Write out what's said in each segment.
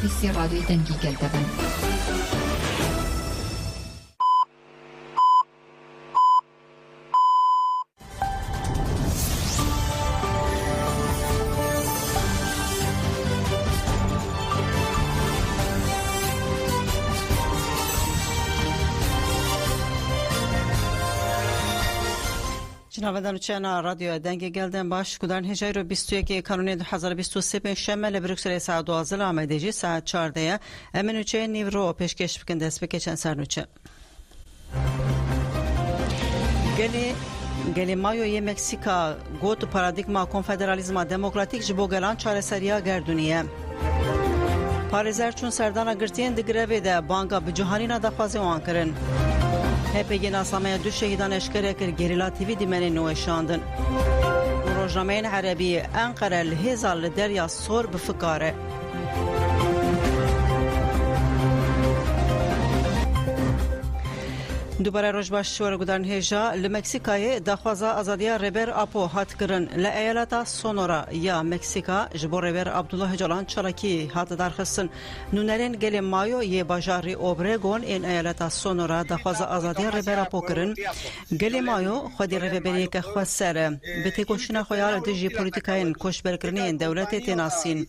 servizi radyoyu dengî geldirin. جنابدان چنا رادیو دنگ گلدن باش کدان هجای رو 21 کانون 2023 شنبه لبرکسل ساعت 12 آمدگی ساعت 14 امنوچه نیورو پیشکش بکن دست بکشن سرنوچه گلی مایوی مکسیکا گوت پارادیگما کنفدرالیزما دموکراتیک جبو گلان چاره سریا گردونیه پارێزەر چون سەردانە گرتیان دگرەوێ ده بانگا bi cîhanîna daxwazê wan kirin. HPG nasameya du şehîdan eşkere kir Gerîla TV dîmenê nûweşandin. Rojnameyên Erebî Enqere li hêza li derya sor bi fikare. دوباره روزباش شور گودان هجا لمکسیکای دخوازا آزادیا ربر اپو هات کرن لایالتا سونورا یا مکسیکا جبور ربر عبدالله جلان چلاکی هات درخستن نونرین گل مایو یه باجاری اوبرگون این ایالتا سونورا دخوازا آزادیا ربر اپو کرن گل مایو خودی ربری که خسر بتی کوشنا خویال دجی پولیتیکاین کوش برکرنین دولت تناسین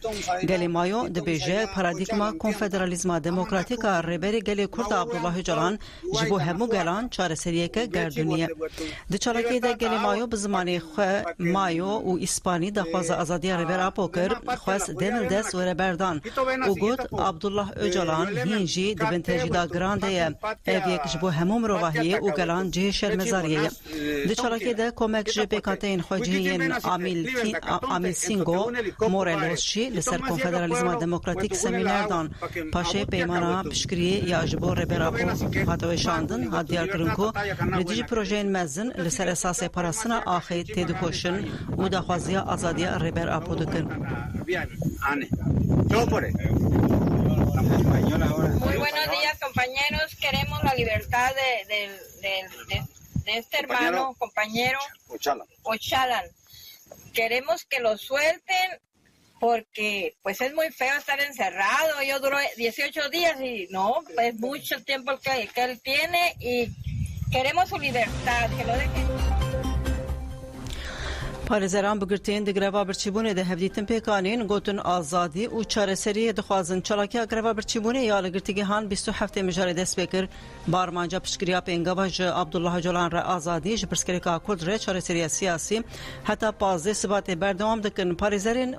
گل مایو دبیجه پارادیگما کنفدرالیزما دموکراتیکا ربری گل کرد عبدالله جلان جبو همو گلان چاره سریه که گردونیه ده چالاکی ده گل مایو بزمانی خواه مایو و اسپانی ده خواز آزادی ربر اپو کر خواست دمل دست و ربردان و گوت عبدالله اجالان هینجی ده بنتجی ده گرانده او یک جبو هموم رواهیه و گلان جه شرمزاریه ده چالاکی ده کمک جه پیکاتین خواجهین عامیل سینگو مورلوسچی لسر کنفدرالیزما دموکراتیک سمینر دان پاشه پیمانا پشکری یا جبو ربر اپو هاتوی شاندن دیار کرن کو ردیج پروژین مزن لسر اساس پاراسنا آخی تدکوشن و دخوازی آزادی ربر اپو دکن. Muy buenos días, compañeros. Queremos la libertad de este hermano, compañero Ochalan. Queremos que lo suelten porque pues es muy feo estar encerrado. Yo duró 18 días y no, es mucho tiempo que él tiene y queremos su libertad, que lo dejen. پارێزەران بگرتین دگرەوا برچیبوونێ ده هەڤدیتن پێکانین گوتن ئازادی و چارەسەریە دخوازن چالاکیا گرەوا برچیبوونێ یا لە گرتیگەهان 27 مژارێ دەست پێ کرد بارمانجا پشتگیریا پێنگەوا ji عەبدوڵڵاه جۆلان re ئازادی ji pirsgirêka Kurd re çareseriya siyasî heta 15 Sibatê berdewam dikin parêzerên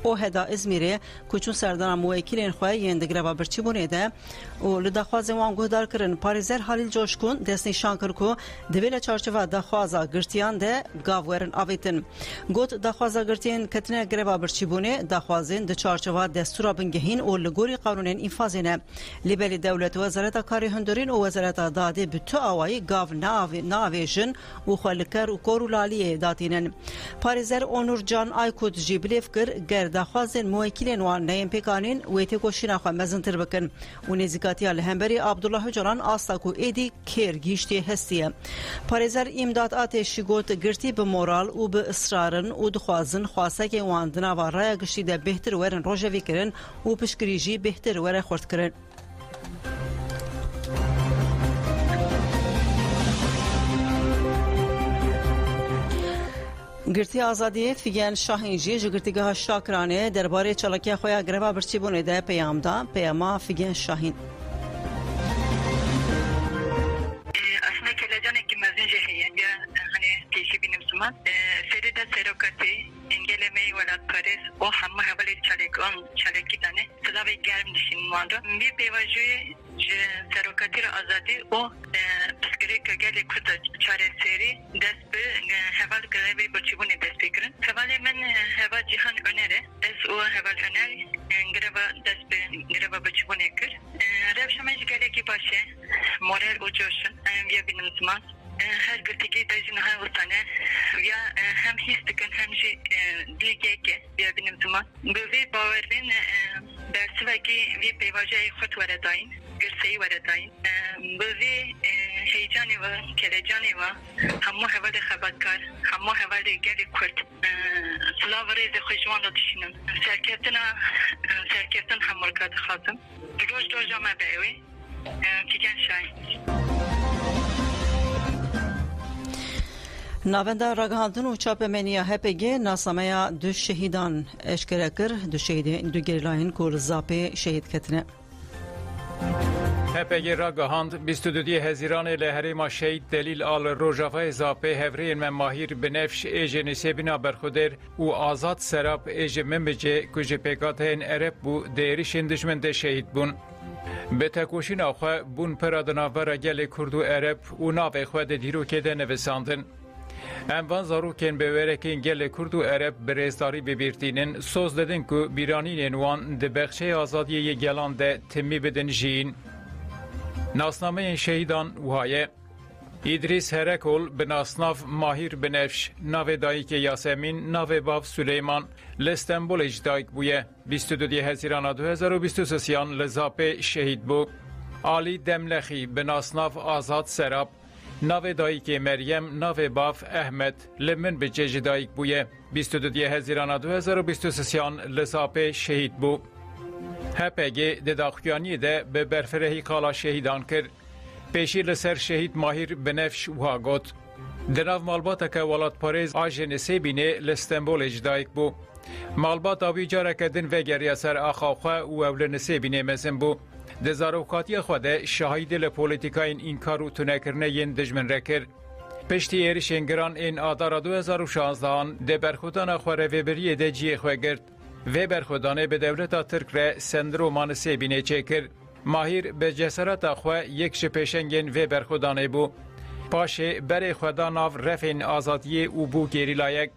او هدا ازمیره کوچون سردان موکلین خواه یند گربا برچیبونه ده و لدخواز وان گهدار کرن پاریزر حالیل جوشکون دست نشان کر کو دویل چارچوبا دخوازا گرتیان ده گاورن آویتن گوت دخوازا گرتین کتنه گربا برچیبونه دخوازین ده چارچوبا دستورا بنگهین و لگوری قانونین انفاذینه لیبلی دولت وزارت کاری هندورین و وزارت داده بتو آوایی گاو ناویجن و خالکر و کورولالیه داتینن پاریزر اونور جان آیکود جیبلیف کر دخوازن موکلین وان نیم پیکانین و تکوشینا خو مزنتر بکن و نزیکاتیا لهمبری عبدالله جلان آستاکو ایدی کیر گیشتی هستیه پارێزەر امداد آتشی گوت گرتی به مورال و به اصرارن و دخوازن خواسته که وان دناوا رای گشتی ده بهتر ورن روژوی کرن و پشکریجی بهتر ور خورد کرن گرتی آزادی فیگن شاهینجی جگرتیگاه شاکرانه درباره چالاکی خویا گربا برچیبونه ده پیام دا پیاما فیگن شاهین آن چالکی دانه صدای گرم داشتیم مانده بی پیواجوی سرکاتیر آزادی و بسکری که گلی کرد چاره سری دست به حوال گروی بچیبونی دست بگیرن حوالی من حوال جهان önere از او حوال öneri گروا دست به گروا بچیبونی کرد روش همه گلی کی باشه مورل و جوشن بیا بینم زمان her gırtıki dajına havasane ya hem histiken hem şey diyecek ya benim zaman böyle baverin dersi ve ki bir peyvacayı xut veredayın gırseyi veredayın böyle heyecanı ve kelecanı ve hamu havale xabatkar hamu havale geli kurt slavre de xujvanla düşünün serketin hamurkat xazım roj ama bewi figen şahin ناوندا راگهاندن و چاپمنیا هپگی ناسامیا دو شهیدان اشکره کر دو گریلاین کول زاپی شهید کتنه هپگی راگهاند 22 هزیران لهریما شهید دلیل آل روژافه زاپی هفرین من ماهیر بنفش ایجه نسیبینا برخودر و آزاد سراب ایجه ممجه کجه پیکاتین عرب بو دیریشن دشمن ده شهید بون به تکوشین آخواه بون پرادنا ورا گل کردو عرب و ناو خواه ده دیرو که ده نویساندن اموان زاروکین به ورکین گل کرد و عرب برزداری ببیرتینن سوز دادن که بیرانین وان ده بخشه آزادی گلان ده تمی بدن جین ناسنامه شهیدان وهایه İdris Herekol به ناسناف ماهیر بنفش ناو دایک یاسمین ناو باف سلیمان لستنبول اجدایک بویه 22 هزیران 2023 لزاپه شهید بو آلی دملخی به ناسناف آزاد سراب ناو دایک مریم ناو باف احمد لمن به جج دایک بویه 22 هزیران 2023 لزاپه شهید بو هپگی دداخیانی ده به برفرهی کالا شهیدان کرد پیشی لسر شهید ماهیر بنفش وها گوت دناو مالباتا که ولات پاریز آجن سیبینه لستنبول اجدایک بو مالبات آوی جاره کدن و گریه سر آخاوخه و اولن سیبینه مزن بو دزاروکاتی خوده شاهید لپولیتیکاین این کارو تونکرنه ین دجمن رکر پشتی ایرشن گران این آدار 2016 ده برخودان خوره ویبریه ده جیه خواه گرد و برخودانه به دولتا ترک ره سندرومان سیبینه چکر ماهیر به جسارت خواه یک شپشنگین و برخودانه بو پاشه بر خدا ناو رفین آزادی او بو گیری لایک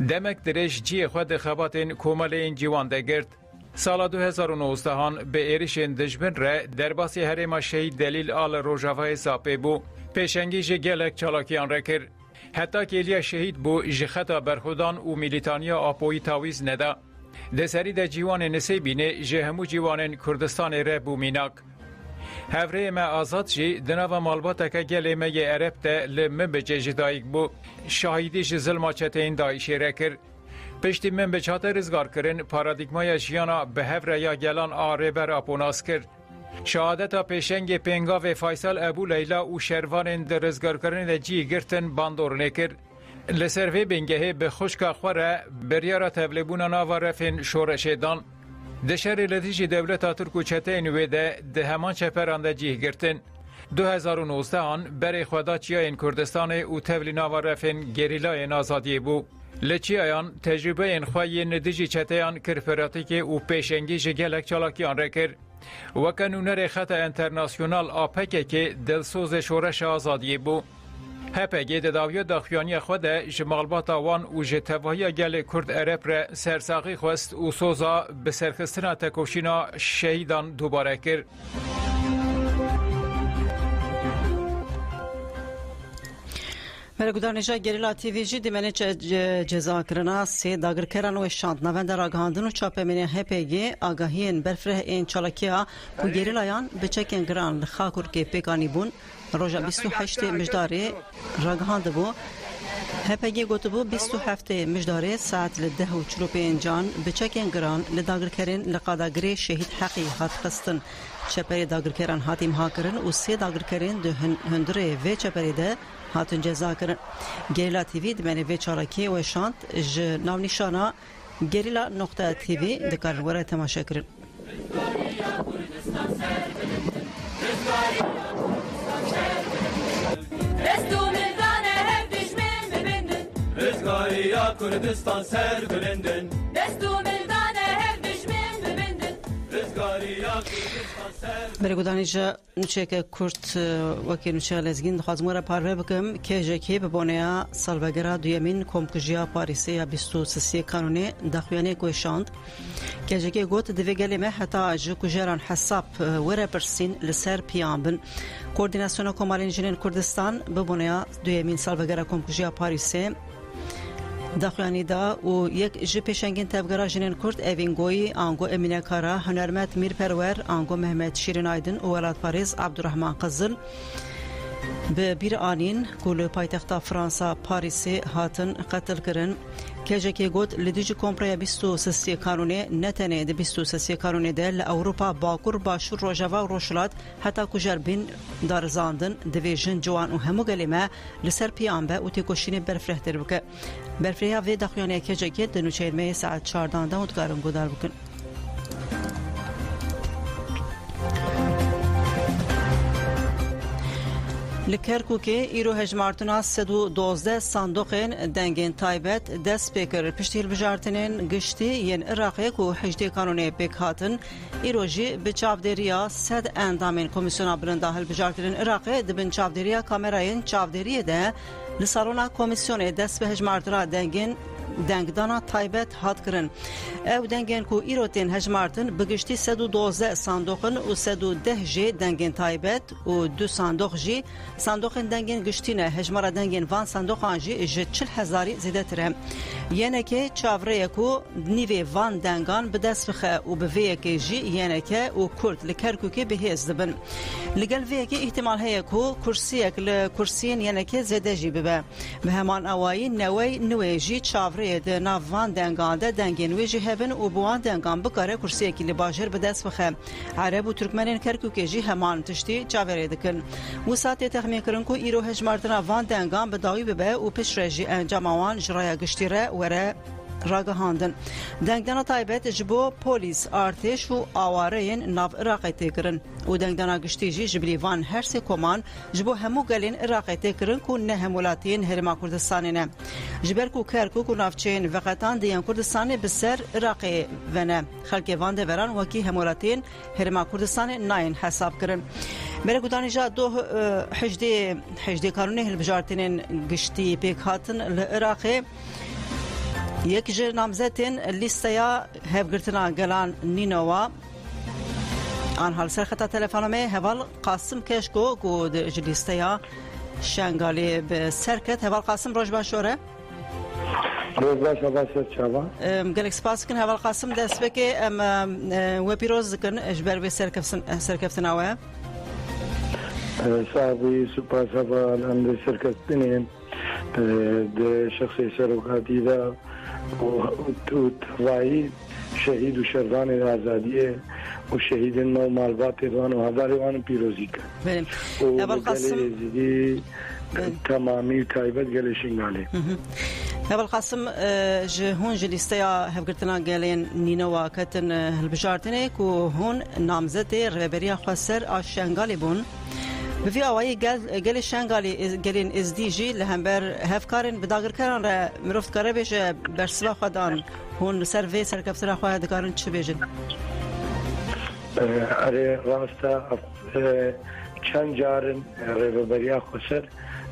دمک درش جی خود خباتین کومل این جوان ده گرد سال 2019 به ایرشن دجمن ره در باسی هرما شهید دلیل آل روژاوای زاپه بو پیشنگی جگلک چالاکیان رکر حتی که الیا شهید بو جخطا برخودان و میلیتانیا آپوی تاویز ندا دسری ده جیوان نسیبینه جهمو جیوان کردستان ره بو میناک هفره ما آزاد جی دناو مالباتا که گل ما یه عرب ده لمن به جدایک بو شاهدیش ظلما چتین دایشی رکر پشتی من به چاته رزگار کرن پارادیگمای جیانا به هفره یا گلان آره بر اپوناس کرد شهادتا پیشنگ پنگا و فیصل ابو لیلا و شروان در رزگار کرن جی گرتن باندور نکر لسر و بنگه به خشک خوره بریارا تبلیبونا ناوارفین شورشیدان دشر لدیج دولتا ترکو چتین ویده ده همان چپرانده جیه گرتن 2019 آن بری خدا چیاین کردستان او تبلی ناوارفین گریلای نازادی بو لچیایان تجربه این خواهی ندیجی چتیان کرپراتیک او پیشنگی جگلک چالاکیان رکر وکنونر خط انترناسیونال آپکه که دلسوز شورش آزادی بو هپگی داویو داخیانی خود جمالبات وان و جتوایی گل کرد عرب را سرساقی خواست و سوزا به سرخستنا تکوشینا شهیدان دوباره کرد. مرگودار نجا گریلا تیوی جی دیمنه جزا کرنا سی داگر کرن و شاند نوند راگهاندن و چاپه منی هپگی آگاهین برفره این چالاکیا و گریلایان بچکن گران لخاکر که پیکانی بون روژا 28 مجداری راگهانده بو هپگی گوته بو 27 مجداری ساعت لده و چروپین جان بچکن گران لداگر کرن لقاداگری شهید حقی هات خستن چپری داگر کرن هاتیم ها کرن و سی داگر کرن ده هندره و چپری ده هاتون جزا کرن گریلا تیوی دمنی و چالاکی و شانت ناو نشانا گریلا نقطه تیوی دکار وره تماشا کرن Rızgariya Kürdistan sergülendin Destu mildane her برگودانی جا نوچه که کرد وکی نوچه لزگین خواهزمورا پاروه بکم که جاکی ببونیا سالوگرا دویمین کمکجیا پاریسی یا 23 کانونی دخویانه گوشاند که جاکی گوت دوی گلیمه حتی جو کجران حساب وره پرسین لسر پیان بن کوردیناسیون کمالین جنین کردستان ببونیا دویمین سالوگرا کمکجیا پاریسی دخوانی دا و یک جی پیشنگین تبگرا جنین کرد اوینگوی آنگو امینه کارا هنرمت میر پرور آنگو محمد شیرین آیدن و ولاد پاریز عبدالرحمن قزل به بیر آنین گلو پایتخت فرانسا پاریسی هاتن قتل کرن که جاکی گوت لدیج کمپریا 23 کانونه نتنه ده 23 کانونه ده لأوروپا باکور باشور روژاوا و روشلات حتی کجر بین دارزاندن دویژن جوان و همو گلیمه لسر پیانبه و تیکوشین برفرهتر بکه برفرهیا وی دخیانه که جاکی دنوچه علمه ساعت 14 ده اتگارم گودار بکن لکرکوکی ایرو هجمارتنا 112 صندوقین دنگین تایبت دست پیکر پشتیل بجارتنین گشتی ین عراقی کو حجدی کانونی پیک هاتن ایروژی به چاودریا صد اندامین کمیسیونا بلنداهل بجارتنین عراقی دبن چاودریا کامراین چاودریه ده لسالونا کمیسیون دست به هجمارتنا دنگین دنگدانا تایبت هات کرن او دنگین کو ایروتین هجمارتن بگشتی 112 صندوقن و 110 جی دنگین تایبت و 2 صندوق جی صندوق دنگین گشتینه هجمارا دنگین وان صندوقان جی جه 40,000 زیده تره یعنی که چاوره کو نیوی وان دنگان به دست بخه و به وی که جی یعنی که و کرد لکرکو که به هیز دبن لگل وی که احتمال هیا کو کرسیک لکرسین یعنی که زیده جی ببه به همان اوایی نوی جی چاوره ده نوان دنگان ده دنگین ویجی هبن و بوان دنگان بکاره کرسیه که لباجر به دست بخه عرب و ترکمنین کرکوکی جی همان تشتی چاوره دکن و ساعتی تخمین کرن که ایرو هجمارتنا وان دنگان به داوی ببه و پیش رجی انجام آوان جرای گشتیره وره راگهاندن دنگدانا تایبت جبو پولیس ارتش و آوارین ناو عراقی تکرن و دنگدانا گشتی جی جبلی وان هر سه کمان جبو همو گلین عراقی تکرن کو نه همولاتین هرما کردستانی نه جبر کو کرکو کو نافچین وقتان دیان کردستانی بسر عراقی ونه خلق وان دوران وکی همولاتین هرما کردستانی ناین حساب کرن برای گودانی جا دو حجدی کارونه هلبجارتین گشتی پیک هاتن لعراقی یک جر نامزدین لیستیا هفگرتنا گلان نینوا آن حال سرخطا تلفنامه هوال قاسم کشکو گود لیستیا شنگالی به سرکت هوال قاسم روش باشوره روز باش آباسر چاوا گلک سپاس کن هوال قاسم دست بکی و پیروز کن اجبر به سرکفتناوه صاحبی سپاس هوال اند سرکفتنین ده شخصی سروکاتی دا و توایی شهید و شهروان آزادیه و شهید نو مالبات وان و هزار وان پیروزی کرد و گلی تمامی تایبت گلی شنگالی هبل قاسم هون جلیستیا هفگرتنا گلین نینوا کتن هلبجارتنه که هون نامزد رهبری خسر آشنگالی بون بفي أواي قال شنغالي قالين إزديجي لهمبر هفكارن بداغر كارن را مرفت كاره بيش برسوا خدان هون سرفي سركفترا خواه دكارن چه بيجن اره راستا چند جارن رهبری خسر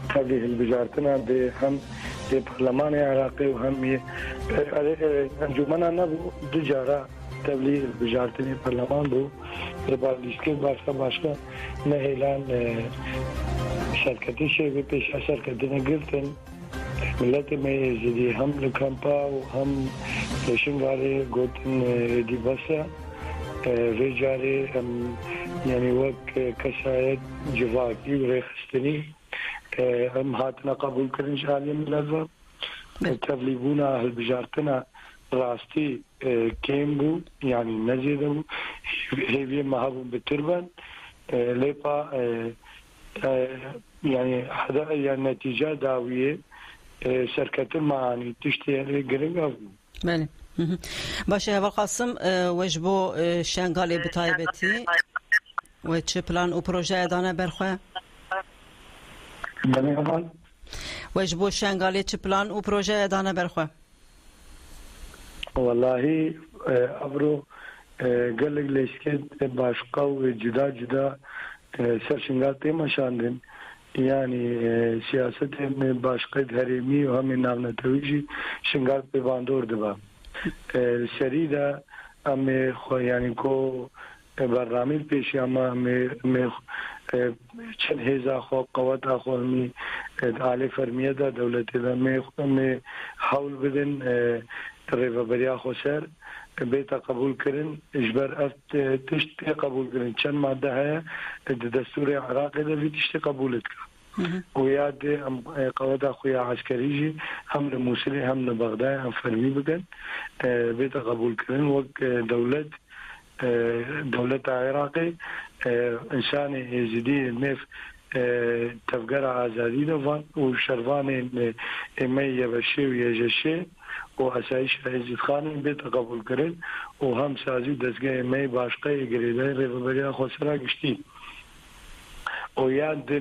تبلیغ البجارتنا ده هم ده پارلمان عراقی و هم انجمنا نبو دو جارا تبلیغ البجارتنی پارلمان بو لیسکت باشقا نهیلان شرکتی شیوه پیش شرکتی نگرتن ملت میزدی هم لکمپا و هم لشنگاره گوتن دی بسا رجاره هم یعنی وقت کسایت جواکی و ریخستنی هم هاتنا قبول کرن شالی ملزم تبلیغونا هلبجارتنا راستی کم بو یعنی نزیده بو هیوی محبوب بتربن لیپا یعنی حدا یعنی نتیجه داویه سرکت معانی تشتیه گرنگ بو بله باشه هوا قاسم وجبو شنگالی بتایبتی و چه پلان و پروژه ادانه برخواه بله همان وجبو شنگالی چه پلان و پروژه ادانه برخواه والله ابرو gelek leşket başka ve cüda serşingal tema şandın. Yani siyasetin başka herimi ve hem navnetavici şingal pevandor diba. Serida ame yani ko برنامه پیشی اما می چند هزار خو قوت خو می عالی فرمیه دا دولتی دا می حول بدن ریوبریا خو سر بیتا قبول کرن اجبر افت تشت قبول کرن چند ماده های دستور عراقی دا تشت قبولت کرن وياد قوات أخويا عسكريجي هم لموصل هم لبغداد هم فرمي بكن بيت قبول كرن وق دولة عراقي إنسان يزيدي نف تفجر عزادي دفن وشرفان ما يبشر ويجشر وأسايش عزيز خان بيت قبول كرن وهم سازي دزجة ما باشقي جريدة ريفبريا خسرة قشتي وياد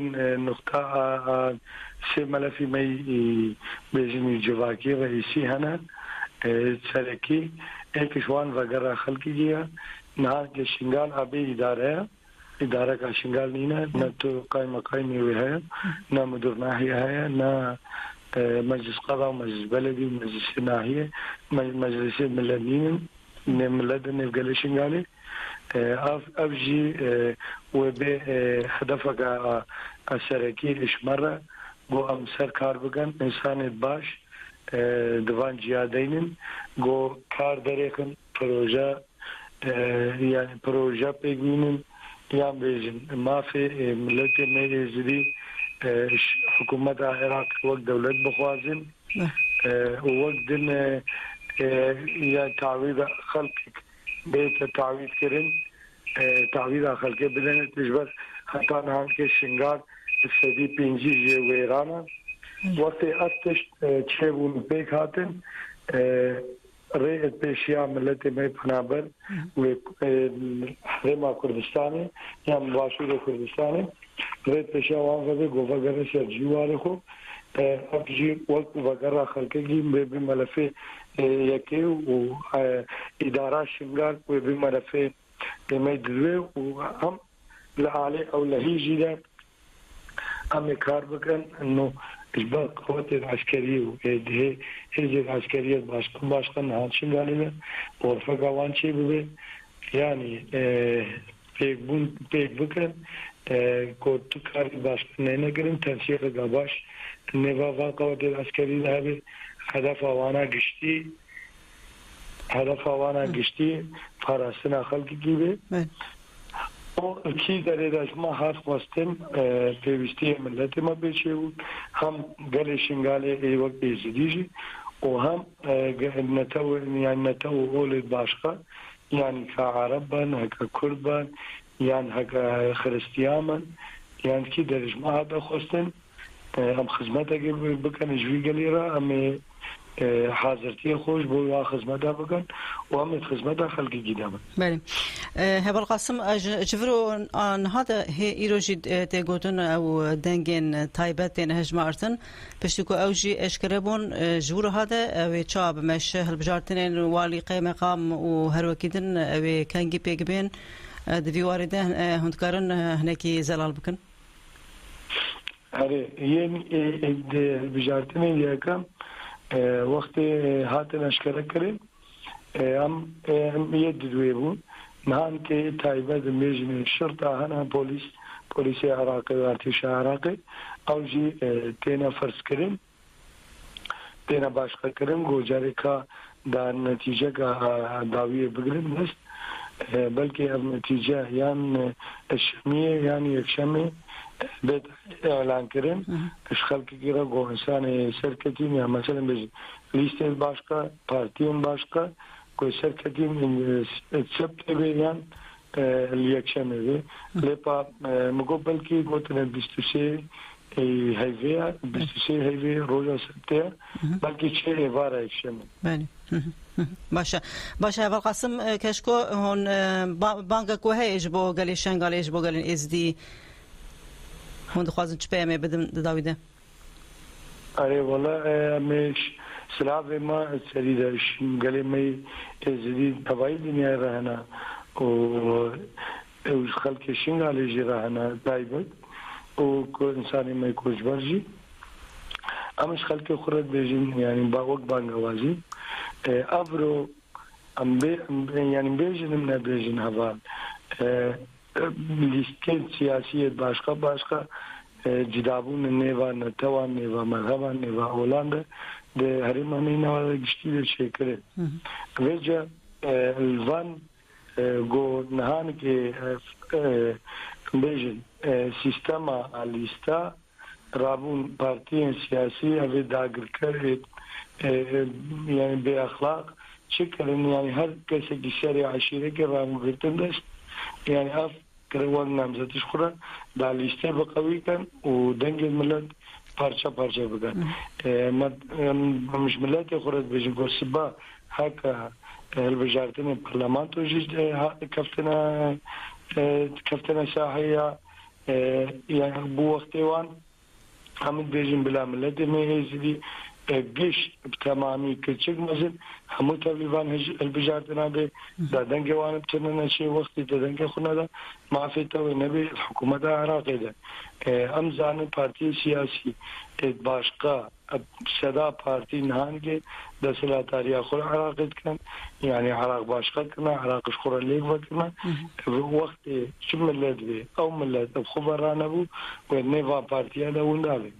نقطة سملفي ما بيجني جواكي رئيسي هنا سركي एक शवान वगैरह खल कीजिए ना के शिंगाल अभी इदारा का शिंगाल नहीं है न तो काई मकाई में हुए है न मदुर नाहिया है न मजलिस कदा मजलिस बलदी मजलिस नाहिया मजलिस मिलदीन ने मिलद ने गले शिंगाले अब जी وبه هدفك الشركي إشمرة جو أم سركار بكن إنسان باش دوان جیادینن گو کار دریکن پروژه یعنی پروژه پیگینن یا بیشن مافی ملت میزدی حکومت عراق وقت دولت بخوازن وقت دن یا تعویض خلق بیت تعویض کرن تعویض خلق بدن تجبر حتی نام که شنگار سدی پنجی جویرانا وقت أفتش تشيبون بيك هاتن رئيت بيشيا ملتي مي بنابر وحريما كردستاني يعني مباشرة كردستاني رئيت بيشيا وانفذي قوفا قرش جوارخو أبجي وقت وقرا خلقي بملفي يكي وإدارة شنغار وبملفي مي دلوي وهم لعالي أو لهيجي ده أمي كار بكن إنه إجبار قوات العسكرية وهي العسكرية باشقا نهان شنغالي ورفقا وانشي ببي يعني بيك بكن كوت كاري باشقا نينا كرن تنسيق قباش نفا قوات العسكرية هذه هدف وانا قشتي فراسنا خلقي كيبه کی داره داشت ما هر خواستیم پیوستی ملت ما بشه و هم گل شنگال ای وقت ایزدیجی و هم نتو اولد باشقه يعني كعربا هكا كردبا يعني هكا خريستياما يعني كي درج ما هذا خواستن هم خدمتك بكن جوي قليرا هم حاضرتي خوش بو خدمتها بكن وهم خدمتها خلق جدامن بله هبل القاسم جفرو ان هذا هي ايروجي تيغوتن او دنگين تايبتين هجمارتن بشتكو اوجي اشكربون جور هذا او تشاب مش هالبجارتين والي مقام وهروكيدن او كانجي بيغبين دفي وارده هندكارن هناكي زلال بكن اره ين البجارتين ياكم وقت هاتن اشکره کرد هم یدیدوی بود نهان که تایبه میجن شرطه هنها پلیس عراقی و ارتش عراقی اوجی تینا فرض کرد تینا باشقه کرد گوجاری که در نتیجه که داویه بگیرد نیست بلکه از نتیجه یعنی الشمیه یعنی یک شمی بيت اعلان كرن اش خلق كيرا جو انسان شركتين يعني مثلا بيجي ليستين باشكا بارتيون باشكا كو شركتين سبت بيان اليكشن لپا مقبل كي قوتنا بيستوسي هيفيا بيستوسي هيفي روجا سبتيا بلكي شيء عبارة يكشن بله باشا بالقاسم كشكو هون بانكا كو هيج بو قالي شنغاليش بو قالي اس دي هون دخوازن چپه همه بدم داویده آره والا مش سلاف ما سريدا قال ما زديد تبعي الدنيا رهنا وخلق الشين على جراهنا دايبت وكل إنسان ما يكوش برجي أمش خلق خرج بيجين يعني باوك بانغوازي أبرو يعني بيجين من بيجين هذا لیستین سیاسی باشقا جدابون نیوا نتوان نیوا مذهبان نیوا اولانده ده هریمانی نوا گشتی ده شکره وجه الوان گو نهان که بیجن سیستما لیستا رابون پارتیین سیاسی اوی داگر کرد یعنی به اخلاق چکرن یعنی هر کسی که شریع عشیره که رامو گرتن داشت يعني أف كروان نامزد شخورا داليسته بقوي كان ودنج الملت بارشة بكان مش ملت يخرج بيجي قرصبا هكا الوزارتين البرلمان توجد كفتنا ساحية يعني بو وقتوان حمد بيجين بلا ملت ميزدي جيش بتمامي كتشك مثلا همو تبليفان البجارتنا به دادن جوان بتننا شيء وقت دادن خنا ده ما في تو نبي الحكومة العراقية ده أمزان بارتي سياسي باشقا صدا بارتي نهانجي دسلا تاريخ خل عراقية كان يعني عراق باشقا كنا عراق شخورا ليك وكنا وقت شو ملت به أو ملت خبرانا بو ونيفا بارتي هذا وندابه.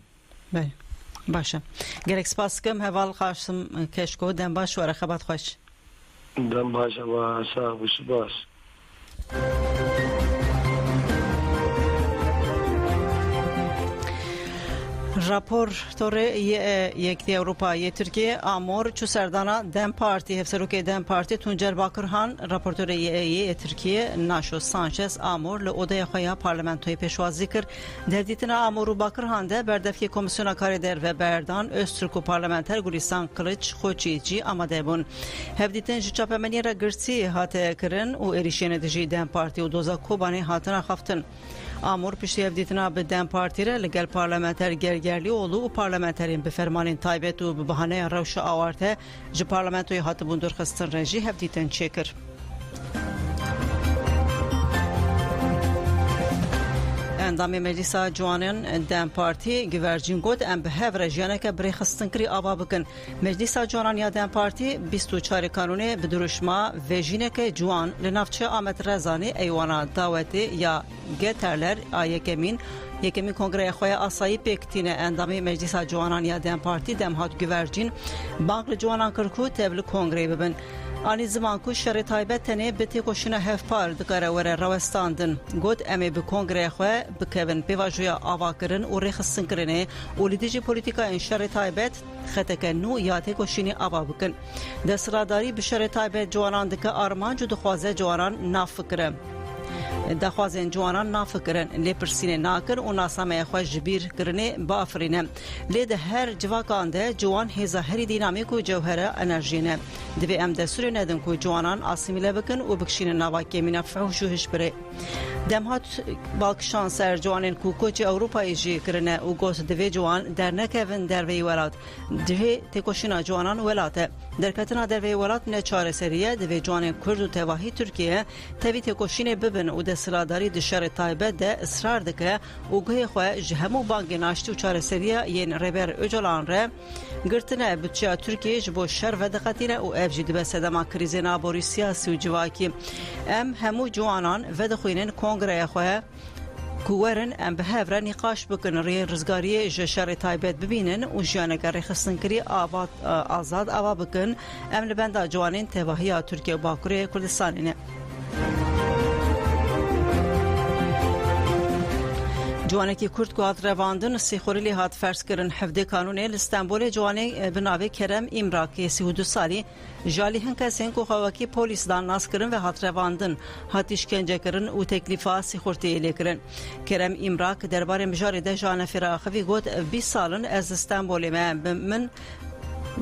باشه گرک سپاس کم هوال قاسم کشکو دم باش و رخبت خوش دم باشه و صاحب سپاس راپورتور یکتی اروپایی ترکیه آمور چو سردانا دم پارتی هفسروک دم پارتی تونجر باکرهان راپورتور یه ترکیه ناشو سانچز آمور لعده خوایا پارلمنتوی پیشوازی کر دردیتنا آمورو باکرهان ده بردفکی کمیسیون کاری در و بردان استرکو پارلمنتر گولیستان قلچ خوچیجی آماده بون هفدیتن جچاپمنی را گرسی هاته کرن و اریشین دجی دم پارتی و دوزا کوبانی هاتنا خفتن آمور پشتی هفدیتنا به دم پارتی را لگل پارلمنتر گرگرلی اولو و پارلمنترین به فرمانین تایبت و به بهانه روش آورته جه پارلمنتوی هاتبون درخستن رنجی هفدیتن چکر اندامی مجلس جوانان دم پارتی گورجین گود ام به هفر جیانه که بری خستن کری آبا بکن مجلس جوانان یا دم پارتی 24 کانونه بدروشما ویژینه که جوان لنافچه آمد رزانی ایوانا دعوتی یا گترلر آیکمین یکمی کنگره خواه آسایی پیکتینه اندامی مجلس جوانان یا دم پارتی دم هات گورجین بانک جوانان کرکو تبل کنگره ببن آنی زمان کو شر تایبت تنه بتی کوشنه هف پار دکاره وره روستاندن گود امی به کنگره خواه بکوین پیواجویا آوا کرن و ریخستن کرنه و لیدیجی پولیتیکا این شر تایبت خطک نو یاته کوشنی آوا بکن دستراداری به شر تایبت جوانان دکه آرمان جو دخوازه جوانان نافکره دخوازن جوانان نافکرن لی پرسینه ناکر و ناسامه خواه جبیر کرنه بافرینه لی ده هر جواکان ده جوان هزا هری دینامیک و جوهره انرژینه دوی ام دستور ندن که جوانان آسیمیله بکن و بکشین نواکی من فحوش و هشبره دمهات بالکشان سر جوانین کو کوچ اروپایی جی کرنه و گوت دوی جوان در نکوین در وی ولات دوی تکوشینا جوانان ولاته در کتنا در وی ولات نه چاره سریه دوی جوانین کرد و تواهی ترکیه توی تکوشین ببن و دستراداری دشار تایبه ده اصرار دکه و گوی خواه جهمو بانگ ناشتی و چاره سریه ین ریبر اجلان ره گرتنه بچه ترکیه جبو شر و دقاتینه و افجید به صدما کریزی نابوری سیاسی و جواکی ام همو جوانان و دخوینن کنگره خواه کوورن ام به هفره نقاش بکن ری رزگاری جشار تایبت ببینن و جیانگر خستن کری آزاد آوا بکن ام لبنده جوانین تواهی ترکیه و باکوری کردستانینه جوانکی کرد کو هات رواندن سیخوری هات فرض کردن حفظ قانون استانبول جوانی بناوی کرم امراکی 32 سالی جالی هنگسین کو خواکی پلیس دان ناس کردن و هات رواندن هات işkence کردن و تکلیفا سیخورتی الی کردن کرم امراک درباره مجاری ده جان فراخوی گود 20 سالن از استانبول من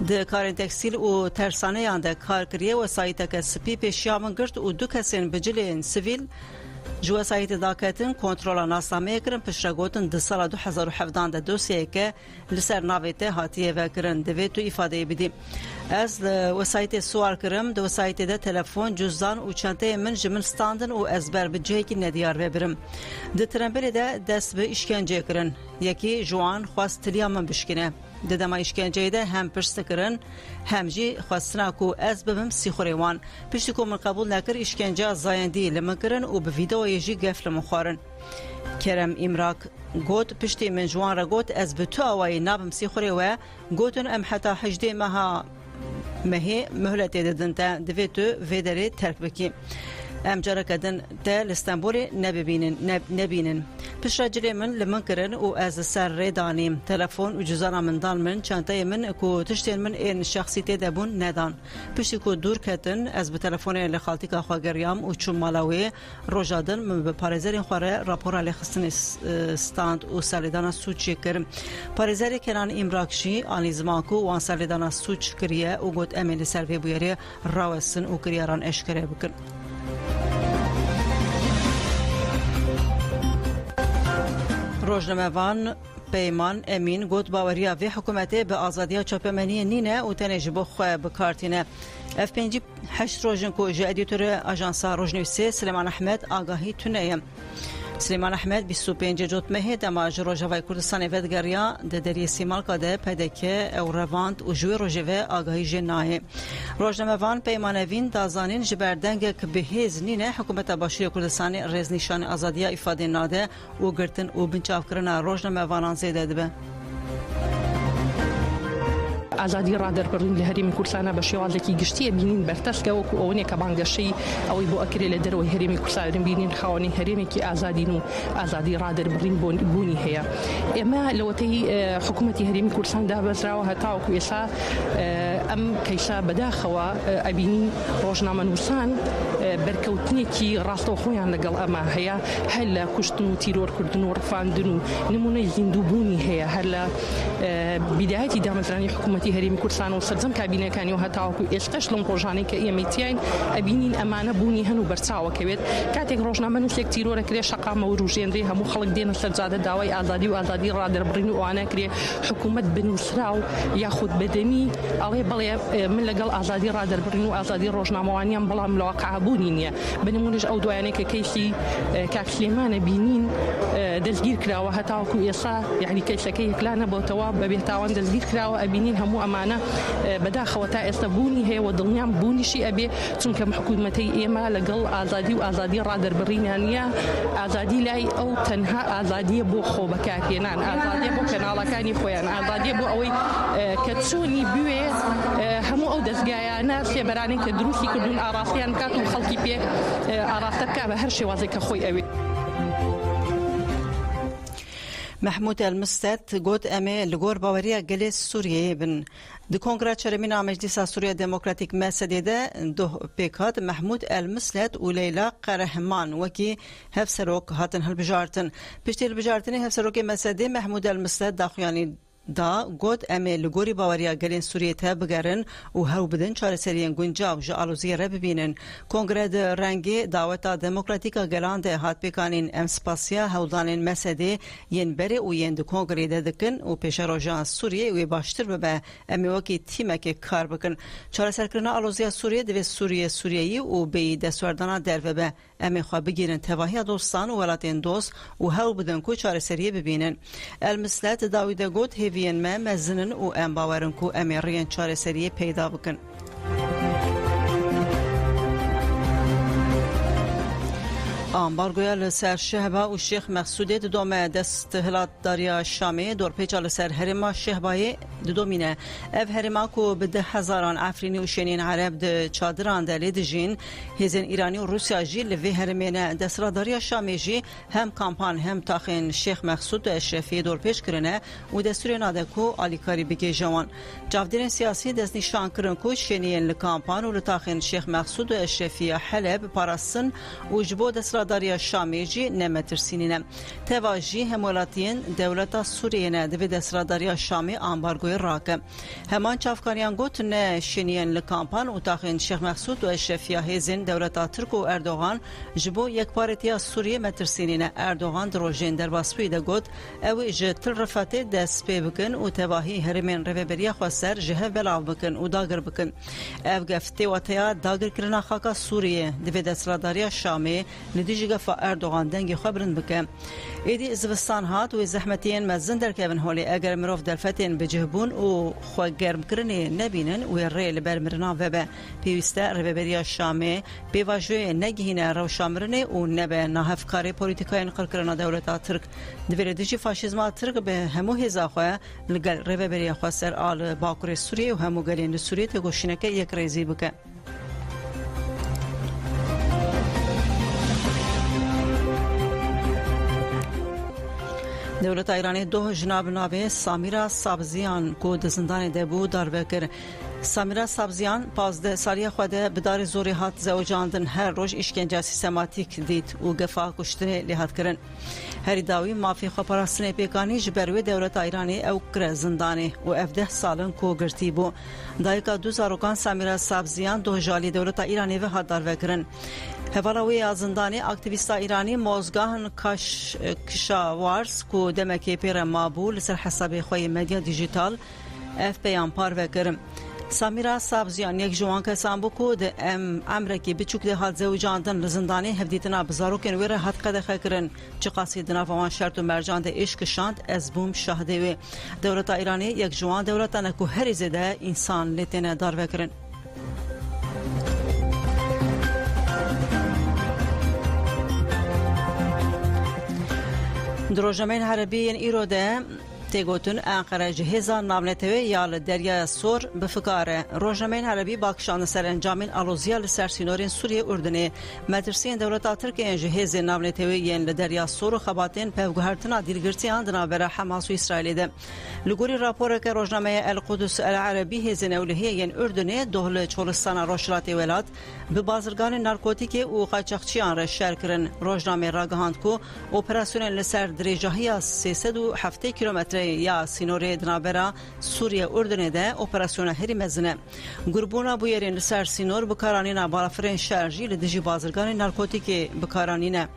د کارن تکستیل و ترسانه یانده کار کریه و سایت که سپی پیشیامن گرد و دو کسین بجلین سیویل جو سایت داکتن کنترل ناسنامه کرن پشتگوتن د سال 2017 د دوسیه که لسر ناویته هاتیه و کرن دوی تو ifade بدیم از وسایت سوال کرم د وسایت د تلفن جزدان او چنته من جمن ستاندن او ازبر بجه کی ندیار وبرم د ترمبل ده دست به اشکنجه کرن یکی جوان خواستلیا من بشکنه د دما اشکنجه ده هم پشت کرن هم جی خواستنا کو از ببم سیخوریوان پشت کو من قبول نکر اشکنجه زایندی لمن کرن او به ویدیو یجی گفل مخارن کرم امراک گوت پشتی من جوان را گوت از به تو اوای نابم سیخوری و گوتن ام حتی حجده مها مهی مهلت دادن تا دویتو ویدری ترک بکی ام جارا کدن تا لستانبول نبینن پش راجلی من لمن کرن و از سر ریدانیم تلفن و جزانا من دان من چانتای من کو تشتین من این شخصیت دبون ندان پشتی کو دور کتن از به تلفن لخالتی که خواگریام و چون مالاوی روجادن من به پارزرین خواره راپورا لخستن ستاند و سالیدانا سوچ کرم پارزری کنان امراکشی آنیزماکو و آن سالیدانا سوچ کریه و گوت امیل سروی بویری راوستن و کریاران اشکره بکن روزنامه‌وان پیمان امین گوت باوریا و حکومت به آزادی چاپمنی نینه و تنج بخ بکارتینه اف 5 روزن کو ادیتور آژانس روزنویسی سلیمان احمد آگاهی تونه سلیمان احمد 25 جوت مه دماج روجاوی کردستان ودگریا د دری سیمال کده پدکه او روند او جوی روجوه آگاهی جنای روزنامه‌وان پیمانوین دازانین جبردنگ که بهز نینه حکومت باشی کردستان رز نشان آزادی ifade ناده او گرتن او بنچاف کرنا روزنامه‌وانان زیاده دبه آزادی را دربرین لهریم کردستان باشیوازی گشتی بینین برتاسکه و کوونی کبانگشی اوی بو اکری لدروی هریم کردستان بینین خوانی هریم کی آزادی را دربرین بونی هیا اما لوتی حکومتی هریم کردستان دا بزرا و هتاو کویسا ام کیسا بداخوا ابینین روزنامه نوسان برکوتنی کی راستو خویان لگل اما هیا هلا کشتنو تیرور کردنو رفاندنو نمونه زندو بونی هیا هلا بدايتي دامزراني حكومتي هريم كردستان وسرزم كابينه كان يهتاو استش لون روجاني كيميتين ابينين امانه بوني هنو برتاو كبيت كاتيك روجنامه نو سيكتيرو كري شقا موروجين ري هم خلق دين سرزاده داوي ازادي رادر برينو وانا كري حكومه بنوسراو ياخذ بدني الله بلي من لقل ازادي رادر برينو ازادي روجنامه وانيام بلا ملواقع بونينيا بنمونج او دواني كيسي كاكسليمان بينين دزگیر کراوه هتاو کویسا يعني كيسكي كلانا بوتوا ببيتاوان دزگیر کراوه ابينين همو امانه بداخه وتا استبوني هي ودنيام بوني شي ابي چونك حكومتي ايما لقل ازادي رادر برينانيا ازادي لاي او تنها ازادي بو خو بكاكينان ازادي بو كنالا كاني خويان ازادي بو اوي كتسوني بوي همو او دزگايا ناس براني كدروسي كدون اراسيان كاتو خلقي بي اراستك هر شي وازيك خوي ابي محمود المستت گوت امه لگور باوریا گلیس سوریه بن د کنگره چرمین مجلس سوریه دموکراتیک مسدده دو پیکات محمود المستت و لیلا قرهمان وکی هفسروک هاتن هلبجارتن پشتی هلبجارتن هفسروک مسده محمود المستت داخیانی دا گوت امه لگوری باوریا گلین سوریه تا بگرن و هاو بدن چاره سریان گنجاو جعالوزی را ببینن کنگره ده رنگی دعوتا دموکراتیکا گلان ده هات بکانین ام سپاسیا هاودانین مسده ین بره و ین ده کنگره ده دکن و پیش روژان سوریه و باشتر ببه امه وکی تیمک کار بکن چاره سرکرنا آلوزیا سوریه ده سوریهی و بی دستوردانا در ببه امه خواه بگیرن تواهی دوستان و ولاتین دوست و هاو بدن کو چاره سریه ببینن المسلت داویده گوت وین ما مزنن و ام باورن کو امریان چاره سریه پیدا بکن امبارگویا لسر شهبه و شیخ مقصودی دوم دست هلات داریا شامی دور پیچا لسر هرما شهبه دومینه اف هرما کو بده هزاران افرینی و شنین عرب ده چادران دلی دجین هزین ایرانی و روسیا جی لوی هرمینه دست داریا شامی جی هم کامپان هم تاخین شیخ مقصود اشرفی دور پیش کرنه و دستور ناده کو آلیکاری بگی جوان جاودین سیاسی دست نشان کرن کو شنین لکامپان و لتاخین شیخ مقصود اشرفی حلب پاراستن و جبو دست سرداریا شامی جی نمترسینینه تواجی همولاتین دولتا سوریه نه دوی دسترداریا شامی آمبارگوی راکه همان چافکانیان گوت نه شنین لکامپان و تاخین شیخ مقصود و اشرفیا هیزین دولتا ترک و اردوغان جبو یک پارتیا سوریه مترسینینه اردوغان دروژین در باسپوی ده گوت او جتل رفاته دست پی بکن و تواهی هرمین روبریا خواستر جهه بلاو بکن و داگر بکن او گفته و تیا داگر کرنا خاکا سوریه دوی دسترداریا شامی ندیجی گفا اردوغان دنگی خبرن بکن ایدی زوستان هات و زحمتین مزن در کبن هولی اگر مروف دلفتین بجهبون و خو گرم کرنی نبینن و ریل برمرنا وبه پیوسته روبریا شامی بیواجوی نگهینه رو شامرنه و نبه نهفکاری پولیتیکای نقل کرنا دولتا ترک دوی دیجی فاشیزما ترک به همو هزاخواه لگل روبریا خواستر آل باکور سوریه و همو گلین سوریه تگوشینکه یک ریزی بکن دولت ایرانی دو جناب نابه سامیرا سابزیان کو دزندان دبو داروکر سامیرا سابزیان 15 سالی خود بدار زوری هات زوجاندن هر روز اشکنجه سیستماتیک دید و گفا کشتنه لحات کرن هری داوی مافی خو پاراستنه پیکانی جبروی دولت ایرانی او کر زندانه و 17 سالن کو گرتی بو دایکا 2000 سامیرا سابزیان دو جالی دولت ایرانی و هات داروکرن هوالاوی ازندانی اکتیویستا ایرانی موزگاهن کشاوارس کو دمکی پیر مابول سر حساب خوی مدیا دیجیتال اف پیام پاروکرم سامیرا سابزیان یک جوان کسان بو د امریکی بچوک ده حال زوجاندن لزندانی هفدیتنا بزاروکن ویره حد قدخه کرن چه قاصدنا فوان شرط و مرجان ده عشق شاند از بوم شاهده وی دولت ایرانی یک جوان دولتانه کو هر زده انسان لتنه دار وکرن دروژمین حربی ایروده تگوتن انقره جهزا نامنتوی یا دریا سور بفکاره روژمین حربی باکشان سرانجامین آلوزیا لسرسینورین سوریه اردنه مدرسین دولت ترکیه جهز نامنتوی ین دریا سور و خباتین پیوگهرتنا دیلگرتیان دنابره حماس و اسرائیل ده لگوری راپور که روژنامه القدس العربی هزین اولهیه ین اردنه دهل چولستان روشلات ولات به بازرگان نارکوتیک و قاچاقچیان را شر کرن روژنامه راگهاند کو اپراسیون لسر دریجاهی 307 کیلومتر یا سینوری دنابرا سوریه اردن ده اپراسیون هری مزنه گروبونا بویرین لسر سینور بکارانینا بالافرین شارجی لدیجی بازرگان نارکوتیک بکارانینه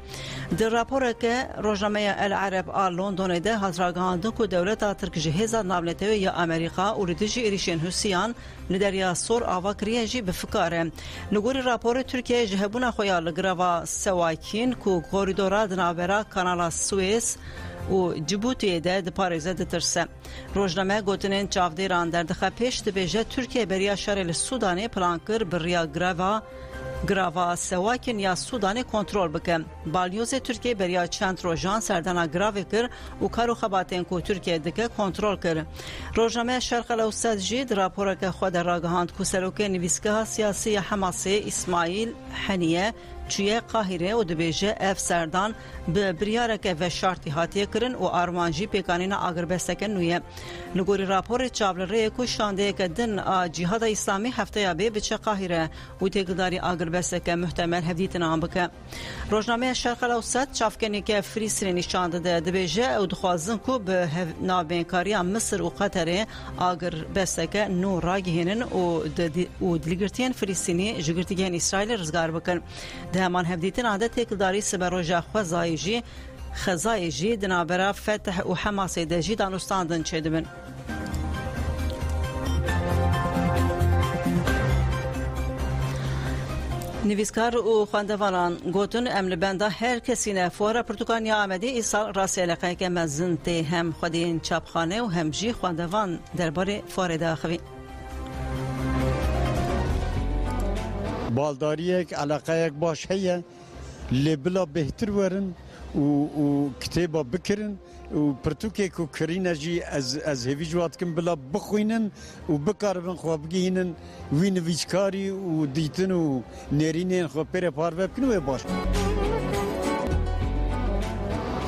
در راپور که روژنامه العرب آل لندن ده هزراگاندن کو دولت ترک جهزا نامنتوی یا امریکا و لدیجی ایریشین حسیان لدریا سور آواکریه جی بفکاره لگوری راپور ترکیه جهبونا خویا لگروا سواکین کو کوریدورا دنابرا کانالا سوئیس و جیبوتی ده پاریزه دترسه روزنامه گوتنین چاودیران در دخه پیش دبیجه ترکیه بریا شرل سودانی پلانکر بریا گراوا سواکن یا سودانی کنترل بکن بالیوز ترکیه بریا چند روزان سردانا گراوی کر و کارو خباتین کو ترکیه دکه کنترل کر روزنامه شرق الاوسط جید راپور که خود راگهاند کو سروک نویسگاه سیاسی حماسی اسماعیل حنیه چیه قاهره و دبیجه اف سردان به بریارک و شرطی هاتیه کرن و آرمانجی پیکانینا آگربستکن نویه لگوری راپور چابلره کو شانده که دن جهاد اسلامی هفته یا بچه قاهره و تگداری آگربستکن محتمل هفدیتنا هم بکه روزنامه شرق الاوسط چافکنی که فریسری نشانده ده دبیجه و دخوازن کو به نابینکاری مصر و قطر آگربستکن نو راگهینن و دلگرتین فریسینی جگرتیگین اسرائیل رزگار بکن ده همان هفدیتن عاده تکداری سبروجه خزایجی دنابرا فتح و حماسی دجی دانستاندن چه دبن نویسکار و خواندوانان گوتن امن بنده هر کسی نه فورا پرتوکانیا آمده ای سال راسی علاقه که مزنته هم خودین چاپخانه و هم جی خواندوان درباره فورده خوی بالداری یک علاقه یک باش هیه لبلا بهتر ورن و کتابا بکرن و پرتوکه کو کرینه جی از هیوی جواد کن بلا بخوینن و بکاربن خواب بگینن وی نویسکاری و دیتن و نرینین خواب پر پارو بکنو باش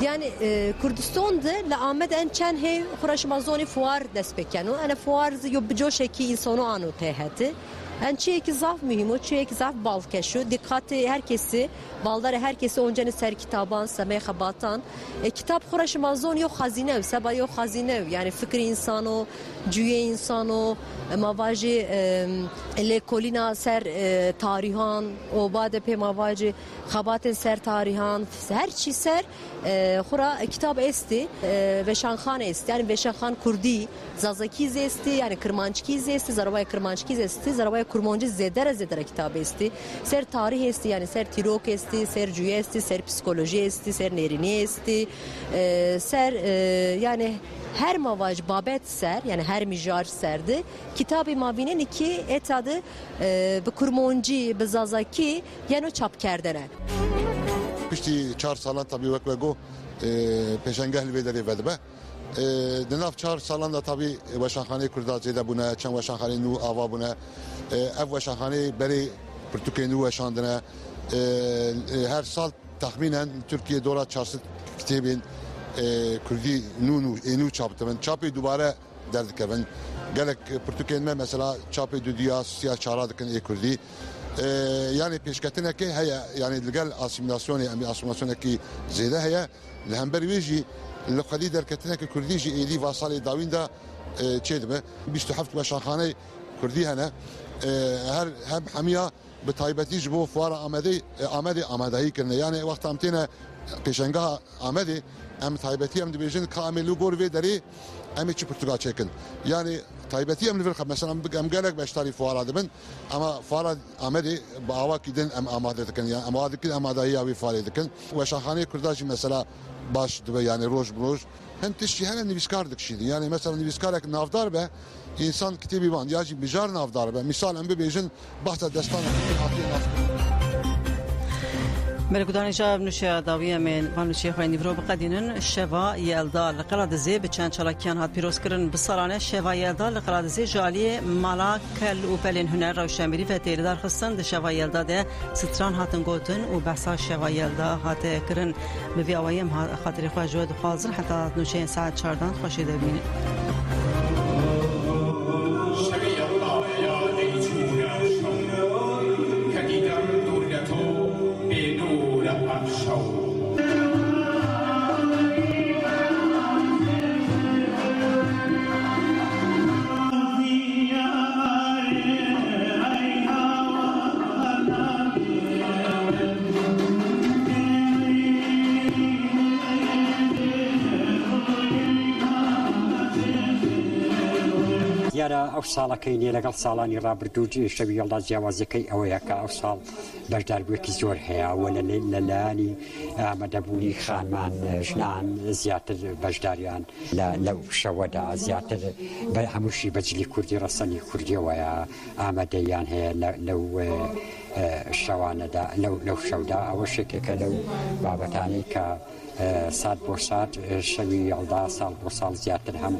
يعني كردستان ده لآمد أن كان هي خرج مازوني فوار دست بكنو أنا فوار يبجوش كي إنسانو آنو تهته Yani çeyeki zaf mühim o çeyeki zaf balkeşu dikkati herkesi balları herkesi oncanı ser kitaban semey habatan kitap khoraş mazon yok hazine seba yok hazine yani fikri insano cüye insano mavaji le kolina ser tarihan o bade pe mavaji khabaten ser tarihan her çi ser khura kitap esti ve şanxan esti yani ve şanxan kurdi zazakiz esti yani kırmançkiz esti zarabaya kırmançkiz esti zarabaya kurmancı zedere kitap esti ser tarih esti yani ser tirok esti ser cüye esti ser psikoloji esti ser nerini esti ser yani her mavaj babet ser yani her mijar serdi kitabı mavinin iki etadı bu kurmancı bu zazaki yani çap kerdene. Pişti 4 salan tabii ve go peşengah vederi vedbe. Denav 4 salan da tabii Veşanxane Kurda zede buna çan Veşanxane nu ava buna ev Veşanxane beri Türkiye nu veşandına her sal tahminen Türkiye dolar çarşı kitabın Kurdi nu çaptı ben çapı dubare derdik ben gelek Türkiye'de mesela çapı dünya siyah çaradıkın Kurdi yani peşketine ki heye yani legal asimilasyonu ki zede heye lehember veji لقدي دركتنا كرديجي إيدي واصل داوين دا تشدمه بيستحفت وشاخانة كردي هنا هر هم حمية بتايبتي جبو فوارا آمده هي كرنا يعني وقت أمتنا بيشنجا آمده أم تايبتي أم دبيجن كامل لوجور في دري أم يشي برتقال شكل يعني تايبتي أم نفرق مثلا أم قالك بشتري فوارا دبن أما فوارا آمده بعوا كيدن أم آمده تكن يعني أم هذا كده آمده هي أبي فوارا تكن وشاخانة كرداجي مثلا baş dibe yani roj hem tişi hemen nivskardık şimdi yani mesela nivskarak navdar be insan kitibi van yaci bijar navdar be misal em bebejin bahta destan مرگودان جاب نوشیا داویه من وانوشی خوای نیورو بقدینن شوا یلدا لقراد زی بچن چلاکیان هات پیروز کرن بسالانه شوا یلدا لقراد زی جالی مالا کل و پلین هنر روشنبری و تیردار خستن د شوا یلدا ده ستران هاتن گوتن و بحثا شوا یلدا هات کرن به ویایم خاطر خواه جود خازن حتی نوشین ساعت 14 خوشی دبینه ئەو ساڵەکەی لەگەڵ ساڵانی ڕابردوو شەوی هێڵدا جیاوازەکەی ئەوەیە کە ئەو ساڵ بەشداربوویەکی زۆر هەیە و لەلایەنی ئامادەبوونی خانمان ژنان زیاتر بەشداریان لەو شەوەدا زیاتر بە هەمووشی بەجلی کوردی ڕەسەنی کوردیەوەیە ئامادەیان هەیە لەو شەوانەدا لەو شەودا ئەوە شتێکە لەو بابەتانەی کە سات بۆ سات شەوی هێڵدا ساڵ بۆ ساڵ زیاتر هەم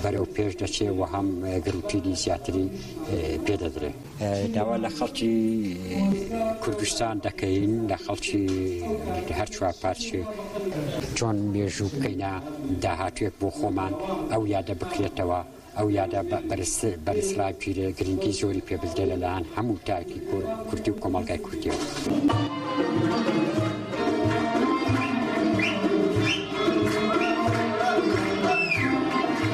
بەرەو پێش دەچێ و هەم گرنگترینی زیاتری پێدەدرێت داوا لە خەڵکی کوردستان دەکەین لە خەڵکی هەر چوار پارچێ چۆن مێژوو بکەینە داهاتوێک بۆ خۆمان ئەو یادە بکرێتەوە ئەو یادە بەرزرای پیرە گرنگی زۆری پێ بدرێت لەلایەن هەموو تایکی کوردی و کۆمەڵگای کوردیەوە